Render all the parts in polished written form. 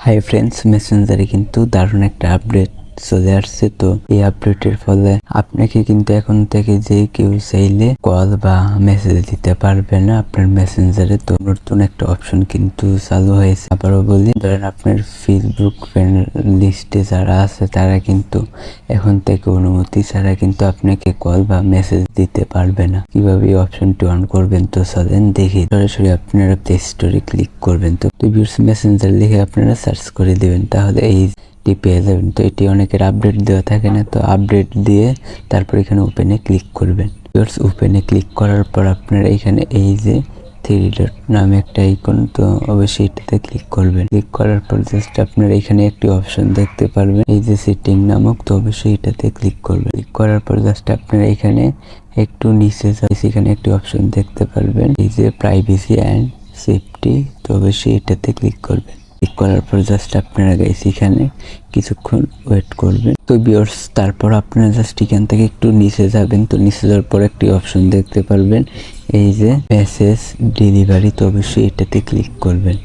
Hi friends, মেসেঞ্জারে কিন্তু দারুণ একটা আপডেট চলে আসছে। তো এই আপডেটের ফলে আপনাকে কিন্তু এখন থেকে যে কেউ চাইলে কল বা মেসেজ দিতে পারবে না আপনার মেসেঞ্জারে। তো নতুন একটা অপশন কিন্তু চালু হয়েছে। আবারও বলি, ধরেন আপনার ফেসবুক ফ্রেন্ড লিস্টে যারা আছে তারা কিন্তু এখন থেকে অনুমতি ছাড়া কিন্তু আপনাকে কল বা মেসেজ দিতে পারবে না। কিভাবে এই অপশনটি অন করবেন তো চলেন দেখি। সরাসরি আপনারা প্লে স্টোরে ক্লিক করবেন। তো মেসেঞ্জার লিখে আপনারা সার্চ করে দিবেন, তাহলে এই পেয়ে যাবেন। তো এটি অনেকের আপডেট দেওয়া থাকে না, তো আপডেট দিয়ে তারপর এখানে ওপেনে ক্লিক করবেন। ওপেনে ক্লিক করার পর আপনারা এখানে এই যে থ্রি ডট নামে একটা আইকন, তো অবশ্যই এটাতে ক্লিক করবেন। ক্লিক করার পর জাস্ট আপনারা এখানে একটি অপশন দেখতে পারবেন, এই যে সেটিং নামক, তো অবশ্যই এটাতে ক্লিক করবেন। ক্লিক করার পর জাস্ট আপনারা এখানে একটু নিচে এখানে একটি অপশন দেখতে পারবেন, এই যে প্রাইভেসি অ্যান্ড সেফটি, তো অবশ্যই এটাতে ক্লিক করবেন। ক্লিক করার পর জাস্ট আপনারা গাইস এখানে কিছুক্ষণ ওয়েট করবেন। তো ভিউয়ার্স, তারপর আপনারা জাস্ট এখান থেকে একটু নিচে যাবেন। তো নিচে যাওয়ার পর একটি অপশন দেখতে পারবেন, এই যে মেসেজ ডেলিভারি, তো অবশ্যই এটাতে ক্লিক করবেন।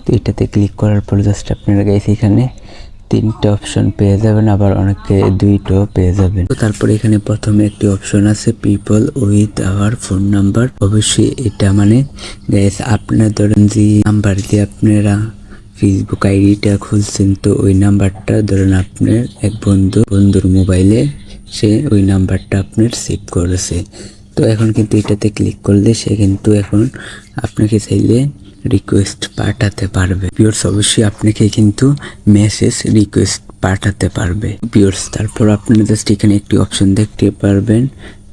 তো এটাতে ক্লিক করার পর জাস্ট আপনারা গাইস এখানে তিনটে অপশন পেয়ে যাবেন, আবার অনেকে দুইটাও পেয়ে যাবেন। তো তারপরে এখানে প্রথমে একটি অপশন আছে people with our phone number. অবশ্যই এটা মানে গাইস আপনার ধরেন যে নাম্বার দিয়ে আপনারা ফেসবুক আইডিটা খুলছেন, তো ওই নাম্বারটা ধরেন আপনার এক বন্ধুর মোবাইলে সে ওই নাম্বারটা আপনার সেভ করেছে। তো এখন কিন্তু এটাতে ক্লিক করলে সে কিন্তু এখন আপনাকে চাইলে রিকোয়েস্ট পাঠাতে পারবে। ভিউয়ার্স, অবশ্যই আপনাকে কিন্তু মেসেজ রিকোয়েস্ট পাঠাতে পারবে। ভিউয়ার্স, তারপর আপনারা জাস্ট এখানে একটি অপশন দেখতে পারবেন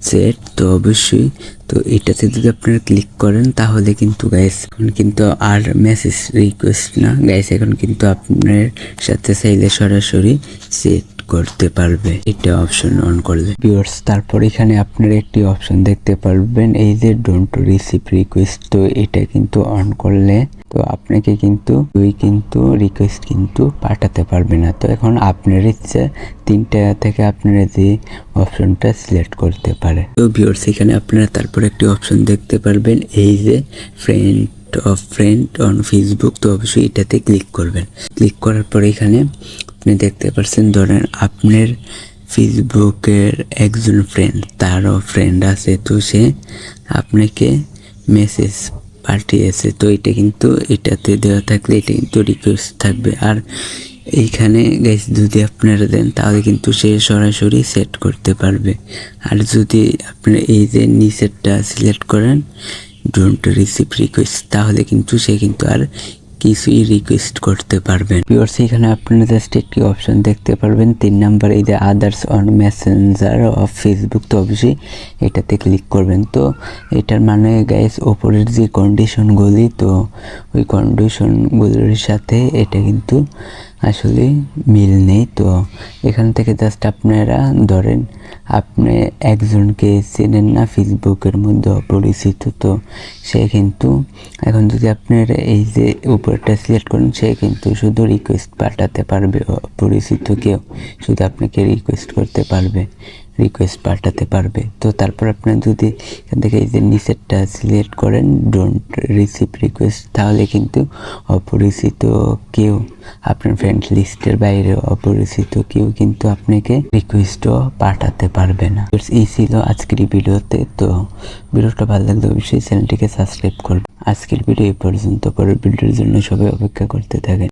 চ্যাট, তো অবশ্যই তো এটাতে যদি আপনারা ক্লিক করেন তাহলে কিন্তু গাইস এখন কিন্তু আর মেসেজ রিকোয়েস্ট না গাইস, এখন কিন্তু আপনার সাথে চাইলে সরাসরি চ্যাট করতে পারবে এটা অপশন অন করলে। ভিউয়ার্স, তারপর এখানে আপনারা একটি অপশন দেখতে পারবেন, এই যে ডোন্ট রিসিভ রিকোয়েস্ট, তো এটা কিন্তু অন করলে তো আপনাকে কিন্তু রিকোয়েস্ট কিন্তু পাঠাতে পারবে না। তো এখন আপনার ইচ্ছে তিনটা থেকে আপনারা যে অপশনটা সিলেক্ট করতে পারে। তো ভিউয়ার্স, এখানে আপনারা তারপর একটি অপশন দেখতে পারবেন, এই যে ফ্রেন্ড অন ফেসবুক, তো অবশ্যই এটাতে ক্লিক করবেন। ক্লিক করার পর এখানে আপনি দেখতে পাচ্ছেন ধরেন আপনার ফেসবুকের একজন ফ্রেন্ড, তারও ফ্রেন্ড আছে, তো সে আপনাকে মেসেজ পাঠিয়েছে। তো এটা কিন্তু এটাতে দেওয়া থাকলে এটা কিন্তু রিকোয়েস্ট থাকবে। আর এইখানে গাইস যদি আপনারা দেন তাহলে কিন্তু সে সরাসরি সেট করতে পারবে। আর যদি আপনি এই যে নিচেরটা সিলেক্ট করেন ডোন্ট রিসিভ রিকোয়েস্ট, তাহলে কিন্তু সে কিন্তু আর কিছুই রিকোয়েস্ট করতে পারবেন। ভিউয়ার্স, এখানে আপনারা জাস্ট একটি অপশন দেখতে পারবেন 3 নাম্বার, এই যে others on Messenger of Facebook, তো অবশ্যই এটাতে ক্লিক করবেন। তো এটার মানে গাইস ওপরের যে কন্ডিশনগুলি, তো ওই কন্ডিশনগুলির সাথে এটা কিন্তু আসলে মিল নেই। তো এখান থেকে জাস্ট আপনারা ধরেন আপনি একজনকে চেনেন না, ফেসবুকের মধ্যে অপরিচিত, তো সে কিন্তু এখন যদি আপনার এই যে উপরটা সিলেক্ট করেন সে কিন্তু শুধু রিকোয়েস্ট পাঠাতে পারবে, অপরিচিত কেউ শুধু আপনাকে রিকোয়েস্ট পাঠাতে পারবে। তো তারপর আপনার যদি এখান থেকে এই যে নিচেরটা সিলেক্ট করেন ডোন্ট রিসিভ রিকোয়েস্ট, তাহলে কিন্তু অপরিচিত কেউ আপনার ফ্রেন্ড লিস্টের বাইরে অপরিচিত কেউ কিন্তু আপনাকে রিকোয়েস্টও পাঠাতে পারবে না। এই ছিল আজকের ভিডিওতে। তো ভিডিওটা ভালো লাগলে অবশ্যই চ্যানেলটিকে সাবস্ক্রাইব করবেন। আজকের ভিডিও এই পর্যন্ত, পরের ভিডিওর জন্য সবাই অপেক্ষা করতে থাকেন।